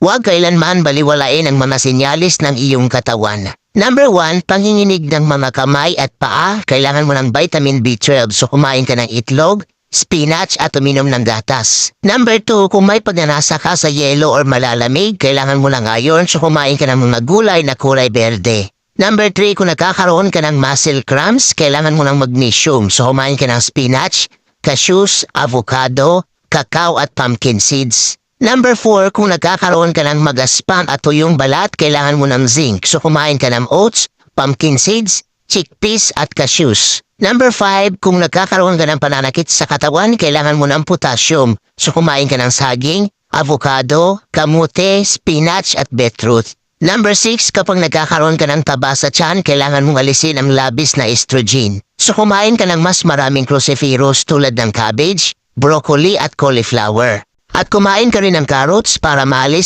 Huwag kailanman baliwalain ang mga sinyalis ng iyong katawan. Number 1, panginginig ng mga kamay at paa. Kailangan mo ng vitamin B12 so kumain ka ng itlog, spinach at uminom ng gatas. Number 2, kung may pagnanasa ka sa yelo or malalamig, kailangan mo ng iron so kumain ka ng mga gulay na kulay berde. Number 3, kung nagkakaroon ka ng muscle cramps, kailangan mo ng magnesium so kumain ka ng spinach, cashews, avocado, cacao at pumpkin seeds. Number 4, kung nagkakaroon ka ng magaspang at tuyong balat, kailangan mo ng zinc. So kumain ka ng oats, pumpkin seeds, chickpeas at cashews. Number 5, kung nagkakaroon ka ng pananakit sa katawan, kailangan mo ng potassium. So kumain ka ng saging, avocado, kamote, spinach at beetroot. Number 6, kapag nagkakaroon ka ng taba sa tiyan, kailangan mong alisin ang labis na estrogen. So kumain ka ng mas maraming cruciferous tulad ng cabbage, broccoli at cauliflower. At kumain ka rin ng carrots para maalis